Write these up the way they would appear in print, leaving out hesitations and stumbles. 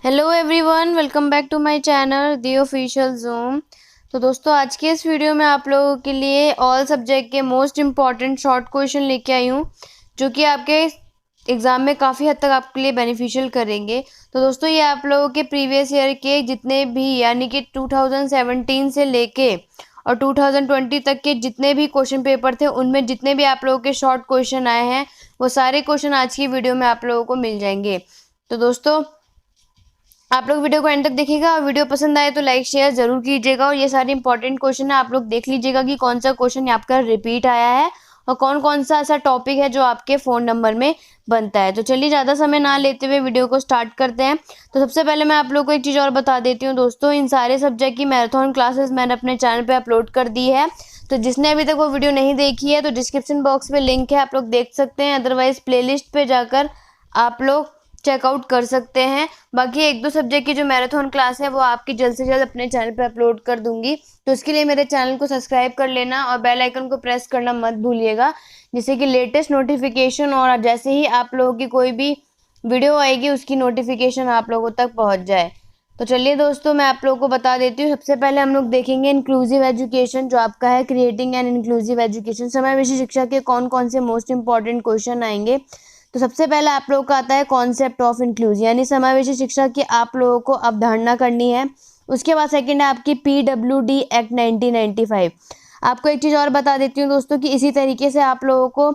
Hello everyone, welcome back to my channel the official zoom. तो दोस्तों, आज के इस वीडियो में आप लोगों के लिए ऑल सब्जेक्ट के मोस्ट इम्पॉर्टेंट शॉर्ट क्वेश्चन लेके आई हूँ, जो कि आपके एग्ज़ाम में काफ़ी हद तक आपके लिए बेनिफिशियल करेंगे। तो दोस्तों, ये आप लोगों के प्रीवियस ईयर के जितने भी यानी कि 2017 से लेके और 2020 तक के जितने भी क्वेश्चन पेपर थे, उनमें जितने भी आप लोगों के शॉर्ट क्वेश्चन आए हैं, वो सारे क्वेश्चन आज की वीडियो में आप लोगों को मिल जाएंगे। तो दोस्तों, आप लोग वीडियो को एंड तक देखिएगा और वीडियो पसंद आए तो लाइक शेयर जरूर कीजिएगा। और ये सारे इंपॉर्टेंट क्वेश्चन है, आप लोग देख लीजिएगा कि कौन सा क्वेश्चन आपका रिपीट आया है और कौन कौन सा ऐसा टॉपिक है जो आपके फ़ोन नंबर में बनता है। तो चलिए, ज़्यादा समय ना लेते हुए वीडियो को स्टार्ट करते हैं। तो सबसे पहले मैं आप लोग को एक चीज़ और बता देती हूँ दोस्तों, इन सारे सब्जेक्ट की मैराथन क्लासेस मैंने अपने चैनल पर अपलोड कर दी है। तो जिसने अभी तक वो वीडियो नहीं देखी है तो डिस्क्रिप्शन बॉक्स में लिंक है, आप लोग देख सकते हैं। अदरवाइज प्लेलिस्ट पे जाकर आप लोग चेकआउट कर सकते हैं। बाकी एक दो सब्जेक्ट की जो मैराथन क्लास है वो आपकी जल्द से जल्द अपने चैनल पर अपलोड कर दूंगी। तो इसके लिए मेरे चैनल को सब्सक्राइब कर लेना और बेल आइकन को प्रेस करना मत भूलिएगा, जिससे कि लेटेस्ट नोटिफिकेशन और जैसे ही आप लोगों की कोई भी वीडियो आएगी उसकी नोटिफिकेशन आप लोगों तक पहुंच जाए। तो चलिए दोस्तों, मैं आप लोगों को बता देती हूँ। सबसे पहले हम लोग देखेंगे इंक्लूसिव एजुकेशन, जो आपका है क्रिएटिंग एन इंक्लूसिव एजुकेशन। समावेशी शिक्षा के कौन कौन से मोस्ट इंपॉर्टेंट क्वेश्चन आएंगे। तो सबसे पहले आप लोगों का आता है कॉन्सेप्ट ऑफ इंक्लूजन, यानी समावेशी शिक्षा की आप लोगों को अवधारणा करनी है। उसके बाद सेकंड है आपकी PWD एक्ट 1995। आपको एक चीज़ और बता देती हूँ दोस्तों कि इसी तरीके से आप लोगों को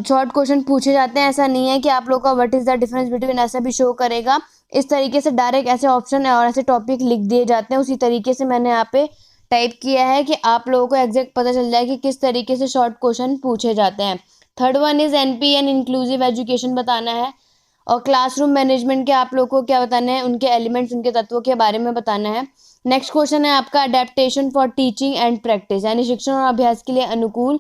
शॉर्ट क्वेश्चन पूछे जाते हैं। ऐसा नहीं है कि आप लोगों का what is the difference between ऐसा भी शो करेगा। इस तरीके से डायरेक्ट ऐसे ऑप्शन और ऐसे टॉपिक लिख दिए जाते हैं। उसी तरीके से मैंने यहाँ पे टाइप किया है कि आप लोगों को एग्जैक्ट पता चल जाए कि किस तरीके से शॉर्ट क्वेश्चन पूछे जाते हैं। Third one is NP and inclusive education बताना है। और क्लासरूम मैनेजमेंट के आप लोगों को क्या बताना है, उनके एलिमेंट्स, उनके तत्वों के बारे में बताना है। नेक्स्ट क्वेश्चन है आपका adaptation for teaching and practice, यानी शिक्षण और अभ्यास के लिए अनुकूल।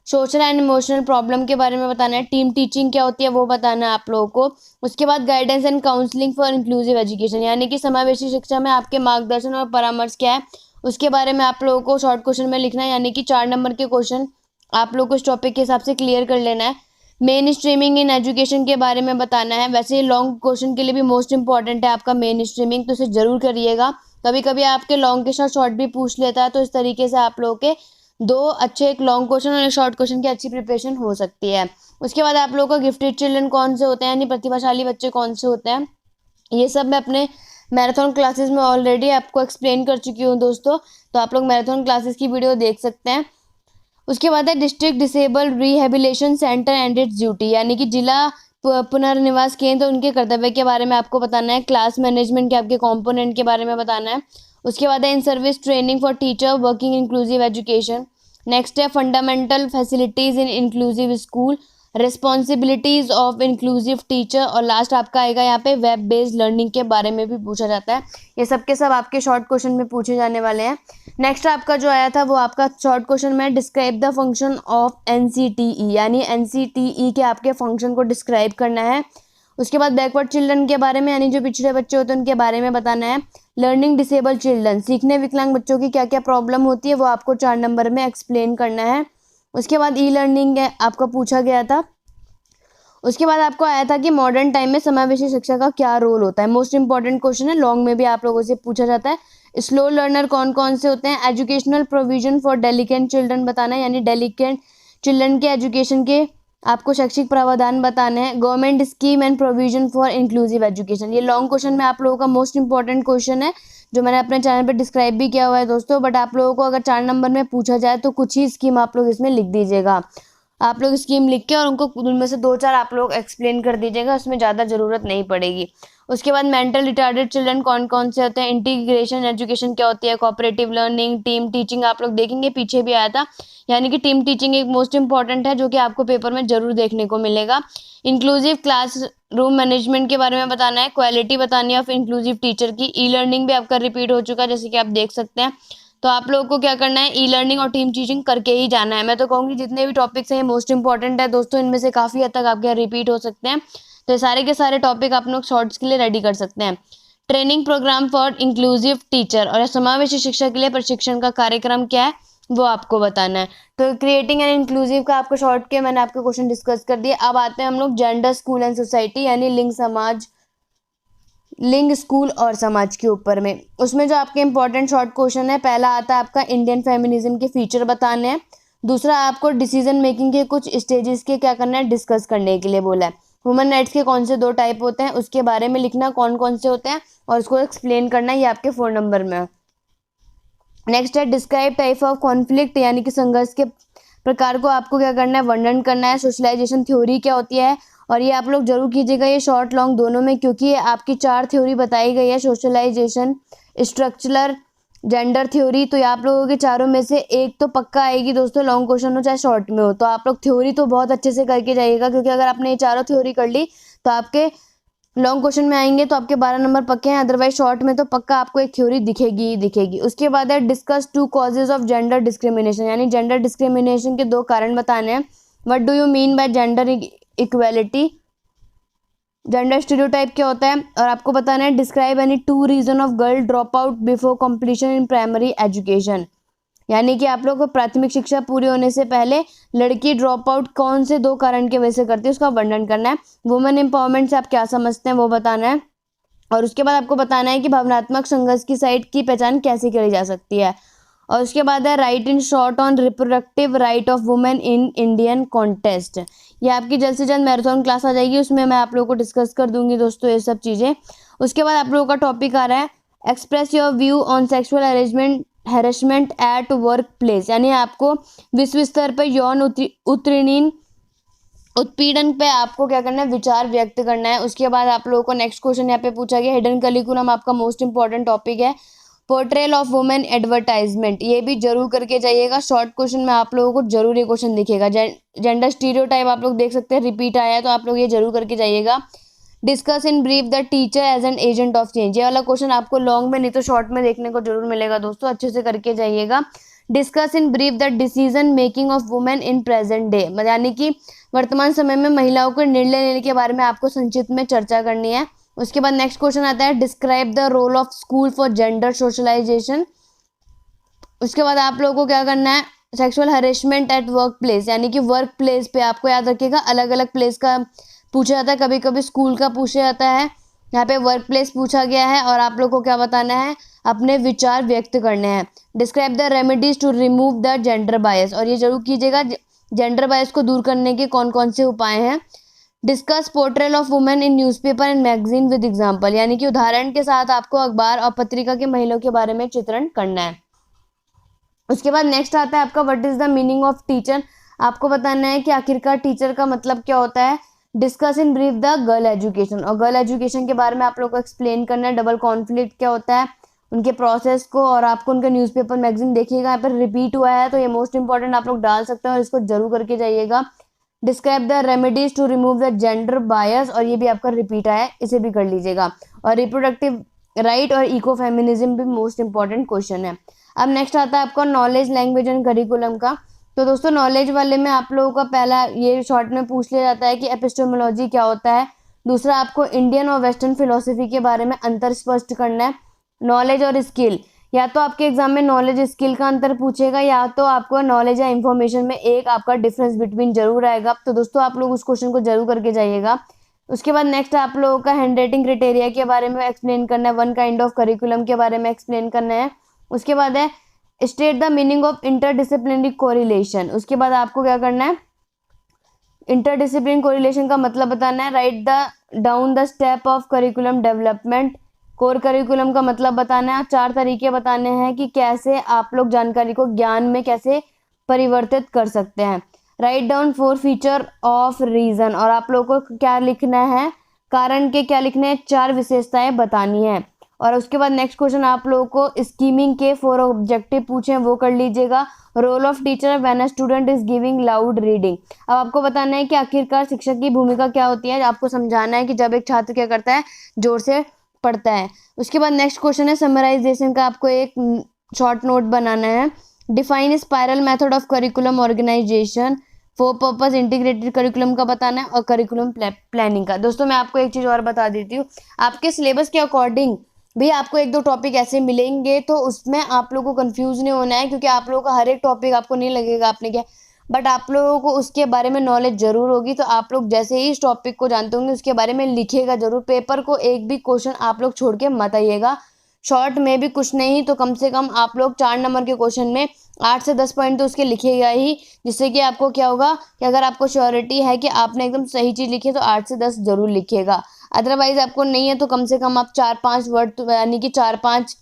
सोशल एंड इमोशनल प्रॉब्लम के बारे में बताना है। टीम टीचिंग क्या होती है वो बताना है आप लोगों को। उसके बाद guidance and counselling for inclusive education, यानी कि समावेशी शिक्षा में आपके मार्गदर्शन और परामर्श क्या है, उसके बारे में आप लोगों को शॉर्ट क्वेश्चन में लिखना है। यानी कि 4 नंबर के क्वेश्चन आप लोग को इस टॉपिक के हिसाब से क्लियर कर लेना है। मेन स्ट्रीमिंग इन एजुकेशन के बारे में बताना है। वैसे लॉन्ग क्वेश्चन के लिए भी मोस्ट इंपॉर्टेंट है आपका मेन स्ट्रीमिंग, तो इसे जरूर करिएगा। कभी कभी आपके लॉन्ग के साथ शॉर्ट भी पूछ लेता है, तो इस तरीके से आप लोगों के दो अच्छे, एक लॉन्ग क्वेश्चन और एक शॉर्ट क्वेश्चन की अच्छी प्रिपरेशन हो सकती है। उसके बाद आप लोगों का गिफ्टेड चिल्ड्रन कौन से होते हैं, यानी प्रतिभाशाली बच्चे कौन से होते हैं, ये सब मैं अपने मैराथन क्लासेस में ऑलरेडी आपको एक्सप्लेन कर चुकी हूँ दोस्तों। तो आप लोग मैराथन क्लासेस की वीडियो देख सकते हैं। उसके बाद है district disabled rehabilitation centre and it's duty, यानी कि जिला पुनर्निवास केंद्र, उनके कर्तव्य के बारे में आपको बताना है। क्लास मैनेजमेंट के आपके कंपोनेंट के बारे में बताना है। उसके बाद है in service training for teacher working inclusive education. Next है fundamental facilities in inclusive school, responsibilities of inclusive teacher. और लास्ट आपका आएगा यहाँ पे वेब बेस्ड लर्निंग के बारे में भी पूछा जाता है। ये सब के सब आपके शॉर्ट क्वेश्चन में पूछे जाने वाले हैं। नेक्स्ट आपका जो आया था वो आपका शॉर्ट क्वेश्चन में describe the function of NCTE, यानी NCTE के आपके फंक्शन को डिस्क्राइब करना है। उसके बाद बैकवर्ड चिल्ड्रन के बारे में, यानी जो पिछड़े बच्चे होते हैं उनके बारे में बताना है। लर्निंग डिसेबल चिल्ड्रन, सीखने विकलांग बच्चों की क्या क्या प्रॉब्लम होती है वो आपको 4 नंबर में एक्सप्लेन करना है। उसके बाद लर्निंग आपका पूछा गया था। उसके बाद आपको आया था कि मॉडर्न टाइम में समावेशी शिक्षा का क्या रोल होता है। मोस्ट इंपॉर्टेंट क्वेश्चन है, लॉन्ग में भी आप लोगों से पूछा जाता है। स्लो लर्नर कौन कौन से होते हैं। Educational provision for delicate children बताना है, यानी डेलिकेट चिल्ड्रन के एजुकेशन के आपको शैक्षिक प्रावधान बताने हैं। Government scheme and provision for inclusive education, ये लॉन्ग क्वेश्चन में आप लोगों का मोस्ट इंपॉर्टेंट क्वेश्चन है, जो मैंने अपने चैनल पे डिस्क्राइब भी किया हुआ है दोस्तों। बट आप लोगों को अगर 4 नंबर में पूछा जाए तो कुछ ही स्कीम आप लोग इसमें लिख दीजिएगा। आप लोग स्कीम लिख के और उनको उनमें से 2-4 आप लोग एक्सप्लेन कर दीजिएगा, उसमें ज़्यादा ज़रूरत नहीं पड़ेगी। उसके बाद मेंटल रिटार्डेड चिल्ड्रन कौन कौन से होते हैं। इंटीग्रेशन एजुकेशन क्या होती है। कोऑपरेटिव लर्निंग, टीम टीचिंग आप लोग देखेंगे, पीछे भी आया था। यानी कि टीम टीचिंग एक मोस्ट इंपॉर्टेंट है जो कि आपको पेपर में जरूर देखने को मिलेगा। इंक्लूसिव क्लास रूम मैनेजमेंट के बारे में बताना है। क्वालिटी बतानी है ऑफ इंक्लूसिव टीचर की। लर्निंग भी आपका रिपीट हो चुका है, जैसे कि आप देख सकते हैं। तो आप लोगों को क्या करना है, लर्निंग और टीम टीचिंग करके ही जाना है। मैं तो कहूँगी जितने भी टॉपिक्स हैं ये मोस्ट इंपॉर्टेंट है दोस्तों, इनमें से काफ़ी हद तक आपके रिपीट हो सकते हैं। तो ये सारे के सारे टॉपिक आप लोग शॉर्ट्स के लिए रेडी कर सकते हैं। Training program for inclusive teacher, और समावेशी शिक्षा के लिए प्रशिक्षण का कार्यक्रम क्या है वो आपको बताना है। तो क्रिएटिंग एंड इंक्लूसिव का आपको शॉर्ट के मैंने आपके क्वेश्चन डिस्कस कर दिए। अब आते हैं हम लोग जेंडर, स्कूल एंड सोसाइटी, यानी लिंग समाज, लिंग, स्कूल और समाज के ऊपर में। उसमें जो आपके इंपॉर्टेंट शॉर्ट क्वेश्चन है, पहला आता है आपका इंडियन फेमिनिज्म के फीचर बताने हैं। दूसरा आपको डिसीजन मेकिंग के कुछ स्टेजेस के क्या करना है, डिस्कस करने के लिए बोला है। ह्यूमन राइट्स के कौन से 2 टाइप होते हैं उसके बारे में लिखना, कौन कौन से होते हैं और उसको एक्सप्लेन करना, ये आपके 4 नंबर में है। नेक्स्ट है डिस्क्राइब टाइप ऑफ कॉन्फ्लिक्ट, यानी कि संघर्ष के प्रकार को आपको क्या करना है, वर्णन करना है। सोशलाइजेशन थ्योरी क्या होती है, और ये आप लोग जरूर कीजिएगा ये शॉर्ट लॉन्ग दोनों में, क्योंकि ये आपकी 4 थ्योरी बताई गई है, सोशलाइजेशन, स्ट्रक्चरल, जेंडर थ्योरी। तो ये आप लोगों के चारों में से एक तो पक्का आएगी दोस्तों, लॉन्ग क्वेश्चन हो चाहे शॉर्ट में हो। तो आप लोग थ्योरी तो बहुत अच्छे से करके जाइएगा, क्योंकि अगर आपने ये चारों थ्योरी कर ली तो आपके लॉन्ग क्वेश्चन में आएंगे तो आपके 12 नंबर पक्के हैं। अदरवाइज शॉर्ट में तो पक्का आपको एक थ्योरी दिखेगी ही दिखेगी। उसके बाद है discuss 2 causes of gender discrimination, यानी जेंडर डिस्क्रिमिनेशन के 2 कारण बताने हैं। What do you mean by gender equality, gender stereotype क्या होता है, और आपको बताना है describe any 2 reason of girl drop out before completion in primary education, यानी कि आप लोग को प्राथमिक शिक्षा पूरी होने से पहले लड़की ड्रॉप आउट कौन से 2 कारण की वजह से करती है, उसका वर्णन करना है। वुमेन एम्पावरमेंट से आप क्या समझते हैं वो बताना है, और उसके बाद आपको बताना है कि भावनात्मक संघर्ष की साइट की पहचान कैसे करी जा सकती है। और उसके बाद है right in short on reproductive right of women in Indian contest. ये आपकी जल्द से जल्द मैराथन क्लास आ जाएगी, उसमें मैं आप लोगों को डिस्कस कर दूंगी दोस्तों ये सब चीज़ें। उसके बाद आप लोगों का टॉपिक आ रहा है express your view on sexual harassment eight work place, यानी आपको विश्व स्तर पर यौन उत्पीड़न पे आपको क्या करना है, विचार व्यक्त करना है। उसके बाद आप लोगों को नेक्स्ट क्वेश्चन यहाँ पे पूछा गया, हिडन करिकुलम आपका मोस्ट इंपॉर्टेंट टॉपिक है। पोर्ट्रेल ऑफ वुमेन एडवर्टाइजमेंट, ये भी जरूर करके जाइएगा, शॉर्ट क्वेश्चन में आप लोगों को जरूर ये क्वेश्चन दिखेगा। जेंडर स्टीरियोटाइप आप लोग देख सकते हैं रिपीट आया है, तो आप लोग ये जरूर करके जाइएगा। Discuss in brief the teacher as an agent of change, ये वाला क्वेश्चन आपको लॉन्ग में नहीं तो शॉर्ट में देखने को जरूर मिलेगा दोस्तों, अच्छे से करके जाइएगा। Discuss in brief the decision making of women in present day, यानी कि वर्तमान समय में महिलाओं को निर्णय लेने के बारे में आपको संक्षिप्त में चर्चा करनी है। उसके बाद नेक्स्ट क्वेश्चन आता है describe the role of school for gender socialization. उसके बाद आप लोगों को क्या करना है, sexual harassment at work place, यानी कि वर्क प्लेस पे आपको याद रखिएगा अलग अलग प्लेस का पूछा जाता है, कभी कभी स्कूल का पूछा जाता है, यहाँ पे वर्क प्लेस पूछा गया है। और आप लोग को क्या बताना है, अपने विचार व्यक्त करने हैं। Describe the remedies to remove the gender bias, और ये जरूर कीजिएगा जेंडर बायस को दूर करने के कौन कौन से उपाय हैं। Discuss portrayal of women in newspaper and magazine with example, यानी कि उदाहरण के साथ आपको अखबार और पत्रिका के महिलाओं के बारे में चित्रण करना है। उसके बाद नेक्स्ट आता है आपका what is the meaning of teacher, आपको बताना है कि आखिरकार टीचर का मतलब क्या होता है। Discuss in brief the girl education, और गर्ल एजुकेशन के बारे में आप लोग को एक्सप्लेन करना है। डबल कॉन्फ्लिक्ट क्या होता है, उनके प्रोसेस को, और आपको उनका न्यूज़पेपर मैगजीन देखिएगा, यहाँ पर रिपीट हुआ है तो ये मोस्ट इंपॉर्टेंट आप लोग डाल सकते हैं और इसको जरूर करके जाइएगा। Describe the remedies to remove the gender bias, और ये भी आपका रिपीट आया है, इसे भी कर लीजिएगा। और रिप्रोडक्टिव राइट और इको फेमिनिज्म भी मोस्ट इंपॉर्टेंट क्वेश्चन है। अब नेक्स्ट आता है आपका नॉलेज, लैंग्वेज एंड करिकुलम का। तो दोस्तों नॉलेज वाले में आप लोगों का पहला ये शॉर्ट में पूछ लिया जाता है कि एपिस्टेमोलॉजी क्या होता है। दूसरा आपको इंडियन और वेस्टर्न फिलोसफी के बारे में अंतर स्पष्ट करना है। नॉलेज और स्किल, या तो आपके एग्जाम में नॉलेज स्किल का अंतर पूछेगा, या तो आपको नॉलेज या इंफॉर्मेशन में एक आपका डिफरेंस बिटवीन जरूर आएगा। तो दोस्तों आप लोग उस क्वेश्चन को जरूर करके जाइएगा। उसके बाद नेक्स्ट आप लोगों का हैंड राइटिंग क्राइटेरिया के बारे में एक्सप्लेन करना है, वन काइंड ऑफ करिकुलम के बारे में एक्सप्लेन करना है। उसके बाद है state the meaning of interdisciplinary correlation, उसके बाद आपको क्या करना है, इंटरडिसिप्लिन कोरिलेशन का मतलब बताना है। Write the down the step of curriculum development, core curriculum का मतलब बताना है। 4 तरीके बताने हैं कि कैसे आप लोग जानकारी को ज्ञान में कैसे परिवर्तित कर सकते हैं। Write down 4 feature of reason, और आप लोगों को क्या लिखना है, कारण के क्या लिखने हैं, 4 विशेषताएं बतानी है। और उसके बाद नेक्स्ट क्वेश्चन आप लोगों को स्कीमिंग के 4 ऑब्जेक्टिव पूछे वो कर लीजिएगा। Role of teacher when a student is giving loud reading, अब आपको बताना है कि आखिरकार शिक्षक की भूमिका क्या होती है। आपको समझाना है कि जब एक छात्र क्या करता है, जोर से पढ़ता है। उसके बाद नेक्स्ट क्वेश्चन है समराइजेशन का, आपको एक शॉर्ट नोट बनाना है। Define spiral method of curriculum organization for purpose integrated curriculum का बताना है, और करिकुलम प्लानिंग का। दोस्तों मैं आपको एक चीज़ और बता देती हूँ, आपके सिलेबस के अकॉर्डिंग भी आपको 1-2 टॉपिक ऐसे मिलेंगे, तो उसमें आप लोगों को कंफ्यूज नहीं होना है, क्योंकि आप लोगों का हर एक टॉपिक आपको नहीं लगेगा आपने क्या बट आप लोगों को उसके बारे में नॉलेज ज़रूर होगी। तो आप लोग जैसे ही इस टॉपिक को जानते होंगे उसके बारे में लिखिएगा ज़रूर। पेपर को एक भी क्वेश्चन आप लोग छोड़ के मत आइएगा। शॉर्ट में भी कुछ नहीं तो कम से कम आप लोग 4 नंबर के क्वेश्चन में 8 से 10 पॉइंट तो उसके लिखिएगा ही, जिससे कि आपको क्या होगा कि अगर आपको श्योरिटी है कि आपने एकदम सही चीज़ लिखी है तो 8 से 10 ज़रूर लिखिएगा। अदरवाइज आपको नहीं है तो कम से कम आप 4-5 वर्ड यानी कि 4-5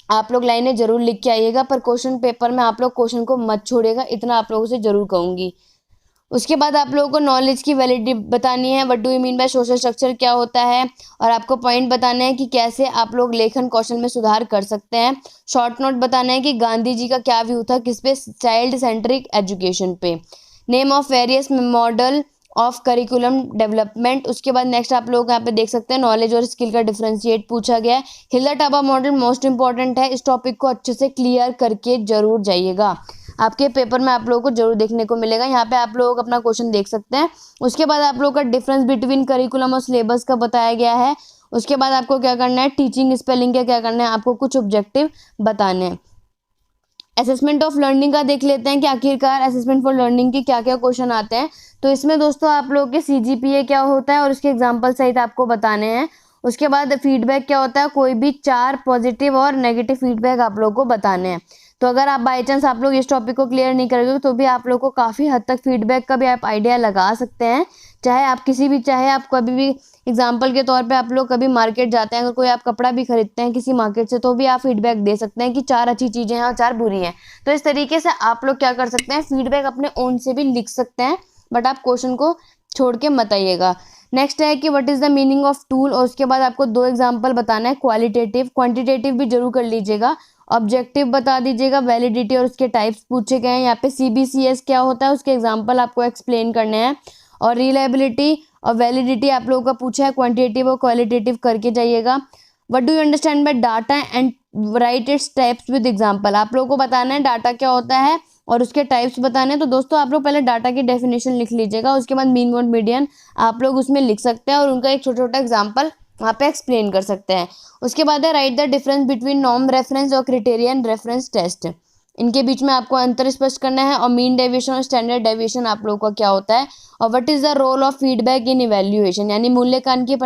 आप लोग लाइनें जरूर लिख के आइएगा। पर क्वेश्चन पेपर में आप लोग क्वेश्चन को मत छोड़िएगा, इतना आप लोगों से जरूर कहूँगी। उसके बाद आप लोगों को नॉलेज की वैलिडिटी बतानी है, what do you mean by social structure क्या होता है, और आपको पॉइंट बताने हैं कि कैसे आप लोग लेखन कौशल में सुधार कर सकते हैं। शॉर्ट नोट बताना है कि गांधी जी का क्या व्यू था किस पे, चाइल्ड सेंट्रिक एजुकेशन पे। Name of various model of curriculum development. उसके बाद नेक्स्ट आप लोग यहाँ पे देख सकते हैं नॉलेज और स्किल का डिफरेंशिएट पूछा गया है। हिल्ला टाबा मॉडल मोस्ट इंपॉर्टेंट है, इस टॉपिक को अच्छे से क्लियर करके जरूर जाइएगा, आपके पेपर में आप लोगों को जरूर देखने को मिलेगा। यहाँ पे आप लोग अपना क्वेश्चन देख सकते हैं। उसके बाद आप लोगों का डिफरेंस बिटवीन करिकुलम और सिलेबस का बताया गया है। उसके बाद आपको क्या करना है, टीचिंग स्पेलिंग का क्या करना है, आपको कुछ ऑब्जेक्टिव बताने हैं। असेसमेंट ऑफ लर्निंग का देख लेते हैं कि आखिरकार असेसमेंट फॉर लर्निंग के क्या क्या क्वेश्चन आते हैं। तो इसमें दोस्तों आप लोगों के CGPA क्या होता है और उसके एग्जाम्पल सहित आपको बताने हैं। उसके बाद फीडबैक क्या होता है, कोई भी 4 पॉजिटिव और नेगेटिव फीडबैक आप लोगों को बताने हैं। तो अगर आप बाई चांस आप लोग इस टॉपिक को क्लियर नहीं करोगे तो भी आप लोग को काफ़ी हद तक फीडबैक का भी आप आइडिया लगा सकते हैं। चाहे आप कभी भी एग्जाम्पल के तौर पे आप लोग कभी मार्केट जाते हैं, अगर कोई आप कपड़ा भी खरीदते हैं किसी मार्केट से, तो भी आप फीडबैक दे सकते हैं कि 4 अच्छी चीज़ें हैं और 4 बुरी हैं। तो इस तरीके से आप लोग क्या कर सकते हैं, फीडबैक अपने ओन से भी लिख सकते हैं, बट आप क्वेश्चन को छोड़ के मत आइएगा। नेक्स्ट है कि what is the meaning of tool, और उसके बाद आपको 2 एग्जाम्पल बताना है, क्वालिटेटिव, क्वांटिटेटिव भी जरूर कर लीजिएगा। ऑब्जेक्टिव बता दीजिएगा, वैलिडिटी और उसके टाइप्स पूछे गए हैं। यहाँ पे CBCS क्या होता है उसके एग्जाम्पल आपको एक्सप्लेन करने हैं। और रिलायबिलिटी और वैलिडिटी आप लोगों का पूछा है, क्वांटिटेटिव और क्वालिटेटिव करके जाइएगा। What do you understand by data and right its types with example, आप लोगों को बताना है डाटा क्या होता है और उसके टाइप्स बताने हैं। तो दोस्तों आप लोग पहले डाटा की डेफिनेशन लिख लीजिएगा, उसके बाद मीन मोड मीडियन आप लोग उसमें लिख सकते हैं और उनका एक छोटा छोटा एग्जाम्पल वहाँ पे एक्सप्लेन कर सकते हैं। उसके बाद है write the difference between norm reference और क्राइटेरियन रेफरेंस टेस्ट, इनके बीच में आपको अंतर स्पष्ट करना है। और मीन डेविएशन और स्टैंडर्ड डेविएशन आप लोगों का क्या होता है। और what is the role of feedback in evaluation, यानी मूल्यांकन की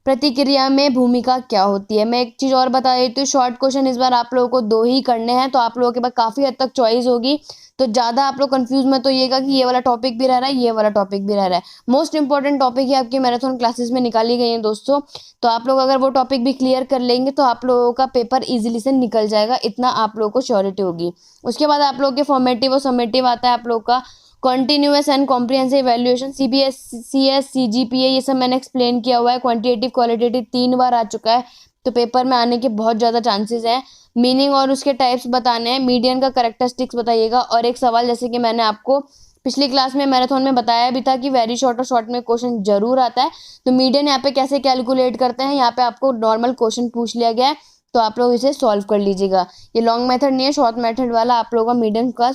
प्रतिक्रिया में भूमिका क्या होती है। मैं एक चीज़ और बता देती हूँ, शॉर्ट क्वेश्चन इस बार आप लोगों को 2 ही करने हैं, तो आप लोगों के पास काफ़ी हद तक चॉइस होगी। तो ज़्यादा आप लोग कंफ्यूज मत होइएगा कि ये वाला टॉपिक भी रह रहा है, ये वाला टॉपिक भी रह रहा है। मोस्ट इंपॉर्टेंट टॉपिक ही आपकी मैराथन क्लासेस में निकाली गई हैं दोस्तों। तो आप लोग अगर वो टॉपिक भी क्लियर कर लेंगे तो आप लोगों का पेपर ईजिली से निकल जाएगा, इतना आप लोगों को श्योरिटी होगी। उसके बाद आप लोग के फॉर्मेटिव और समेटिव आता है आप लोग का continuous and comprehensive evaluation, CBCS CGPA ये सब मैंने एक्सप्लेन किया हुआ है। क्वांटिटेटिव क्वालिटेटिव 3 बार आ चुका है, तो पेपर में आने के बहुत ज़्यादा चांसेस हैं। मीनिंग और उसके टाइप्स बताने हैं, मीडियन का करेक्टरिस्टिक्स बताइएगा। और एक सवाल जैसे कि मैंने आपको पिछली क्लास में मैराथन में बताया भी था कि वेरी शॉर्ट और शॉर्ट में क्वेश्चन जरूर आता है। तो मीडियन यहाँ पे कैसे कैलकुलेट करते हैं, यहाँ पे आपको नॉर्मल क्वेश्चन पूछ लिया गया है, तो आप लोग इसे सॉल्व कर लीजिएगा। ये लॉन्ग मेथड नहीं है, शॉर्ट मेथड वाला आप लोगों का मीडियन का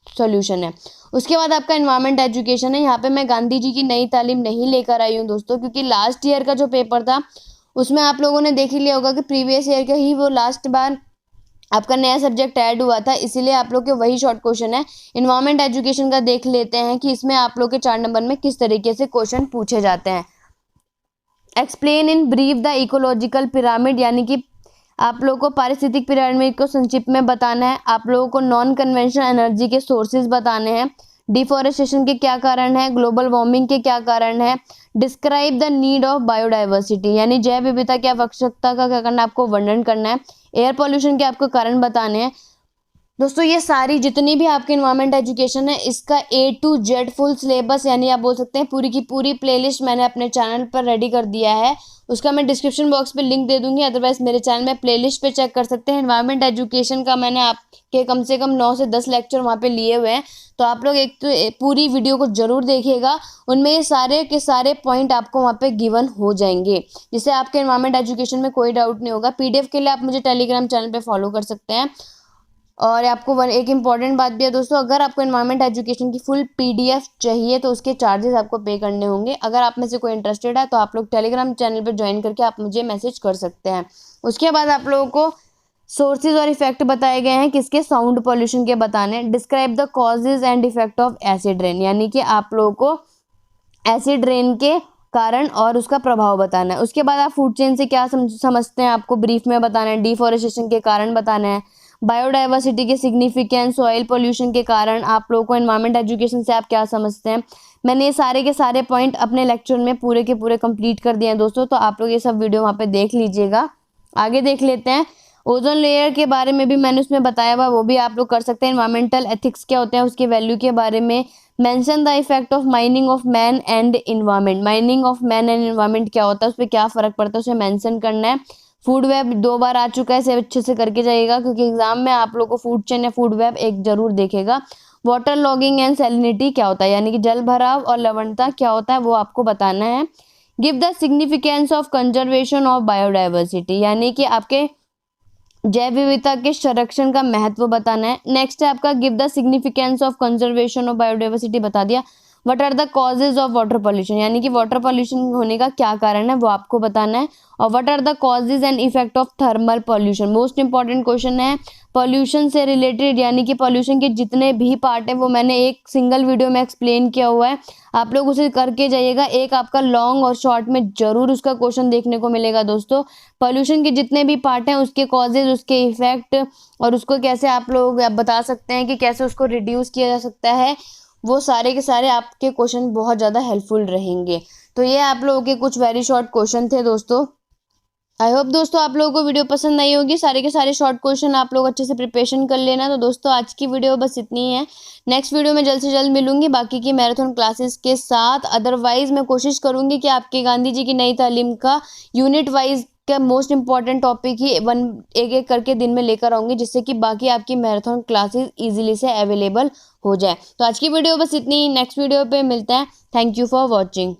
सॉल्यूशन है। उसके बाद आपका एनवायरमेंट एजुकेशन है। यहाँ पे मैं गांधी जी की नई तालीम नहीं लेकर आई हूँ दोस्तों, क्योंकि लास्ट ईयर का जो पेपर था उसमें आप लोगों ने देख ही लिया होगा कि प्रीवियस ईयर का ही वो लास्ट बार आपका नया सब्जेक्ट ऐड हुआ था, इसीलिए आप लोग के वही शॉर्ट क्वेश्चन है। इन्वायरमेंट एजुकेशन का देख लेते हैं कि इसमें आप लोग के 4 नंबर में किस तरीके से क्वेश्चन पूछे जाते हैं। Explain in brief the ecological pyramid, यानी कि आप लोगों को पारिस्थितिक पिरामिड को संक्षिप्त में बताना है। आप लोगों को नॉन कन्वेंशनल एनर्जी के सोर्सेज बताने हैं। डिफॉरेस्टेशन के क्या कारण है, ग्लोबल वार्मिंग के क्या कारण है। Describe the need of biodiversity, यानी जैव विविधता की आवश्यकता का क्या करना है, आपको वर्णन करना है। एयर पॉल्यूशन के आपको कारण बताने हैं। दोस्तों ये सारी जितनी भी आपके इन्वायरमेंट एजुकेशन है इसका A to Z full syllabus, यानी आप बोल सकते हैं पूरी की पूरी प्लेलिस्ट मैंने अपने चैनल पर रेडी कर दिया है। उसका मैं डिस्क्रिप्शन बॉक्स पे लिंक दे दूंगी, अदरवाइज मेरे चैनल में प्लेलिस्ट पे चेक कर सकते हैं। इन्वायरमेंट एजुकेशन का मैंने आपके कम से कम 9 से 10 लेक्चर वहाँ पे लिए हुए हैं, तो आप लोग एक तो पूरी वीडियो को जरूर देखिएगा, उनमें ये सारे के सारे पॉइंट आपको वहाँ पे गिवन हो जाएंगे, जिससे आपके इन्वायरमेंट एजुकेशन में कोई डाउट नहीं होगा। PDF के लिए आप मुझे टेलीग्राम चैनल पर फॉलो कर सकते हैं। और आपको एक इम्पॉर्टेंट बात भी है दोस्तों, अगर आपको इन्वायरमेंट एजुकेशन की फुल PDF चाहिए तो उसके चार्जेस आपको पे करने होंगे। अगर आप में से कोई इंटरेस्टेड है तो आप लोग टेलीग्राम चैनल पर ज्वाइन करके आप मुझे मैसेज कर सकते हैं। उसके बाद आप लोगों को सोर्सेज और इफेक्ट बताए गए हैं किसके, साउंड पॉल्यूशन के बताने। Describe the causes and effect of acid rain, यानी कि आप लोगों को एसिड रेन के कारण और उसका प्रभाव बताना है। उसके बाद आप फूड चेन से क्या समझते हैं आपको ब्रीफ में बताना है। डिफॉरेस्टेशन के कारण बताना है, बायोडाइवर्सिटी के सिग्निफिकेंस, सॉइल पोल्यूशन के कारण आप लोगों को, एनवायरमेंट एजुकेशन से आप क्या समझते हैं। मैंने ये सारे के सारे पॉइंट अपने लेक्चर में पूरे के पूरे कंप्लीट कर दिए हैं दोस्तों, तो आप लोग ये सब वीडियो वहाँ पे देख लीजिएगा। आगे देख लेते हैं, ओजोन लेयर के बारे में भी मैंने उसमें बताया हुआ, वो भी आप लोग कर सकते हैं। एनवायरमेंटल एथिक्स क्या होते हैं, उसके वैल्यू के बारे में। Mention the effect of mining of man and environment, mining of man and environment क्या होता है, उस पर क्या फर्क पड़ता है, उसे मेंशन करना है। फूड वेब 2 बार आ चुका है, इसे अच्छे से करके जाइएगा क्योंकि एग्जाम में आप लोग को फूड चेन या फूड वेब एक जरूर देखेगा। वाटर लॉगिंग एंड सैलिनिटी क्या होता है, यानी कि जल भराव और लवणता क्या होता है, वो आपको बताना है। Give the significance of conservation of biodiversity, यानी कि आपके जैव विविधता के संरक्षण का महत्व बताना है। नेक्स्ट है आपका give the significance of conservation of biodiversity, बता दिया। What are the causes of water pollution, यानी कि वाटर पॉल्यूशन होने का क्या कारण है वो आपको बताना है। और what are the causes and effect of thermal pollution, most important question है। पॉल्यूशन से रिलेटेड यानी कि पॉल्यूशन के जितने भी पार्ट है वो मैंने एक सिंगल वीडियो में एक्सप्लेन किया हुआ है, आप लोग उसे करके जाइएगा। एक आपका लॉन्ग और शॉर्ट में जरूर उसका क्वेश्चन देखने को मिलेगा दोस्तों। पॉल्यूशन के जितने भी पार्ट हैं, उसके कॉजेज, उसके इफेक्ट और उसको कैसे आप लोग बता सकते हैं कि कैसे उसको रिड्यूस किया जा सकता है, वो सारे के सारे आपके क्वेश्चन बहुत ज़्यादा हेल्पफुल रहेंगे। तो ये आप लोगों के कुछ वेरी शॉर्ट क्वेश्चन थे दोस्तों। आई होप दोस्तों आप लोगों को वीडियो पसंद आई होगी। सारे के सारे शॉर्ट क्वेश्चन आप लोग अच्छे से प्रिपरेशन कर लेना। तो दोस्तों आज की वीडियो बस इतनी ही है। नेक्स्ट वीडियो में जल्द से जल्द मिलूंगी बाकी की मैराथन क्लासेस के साथ। अदरवाइज मैं कोशिश करूंगी कि आपके गांधी जी की नई तालीम का यूनिट वाइज का मोस्ट इंपॉर्टेंट टॉपिक ही एक एक करके दिन में लेकर आऊंगी, जिससे कि बाकी आपकी मैराथन क्लासेस इजीली से अवेलेबल हो जाए। तो आज की वीडियो बस इतनी ही, नेक्स्ट वीडियो पे मिलते हैं। Thank you for watching.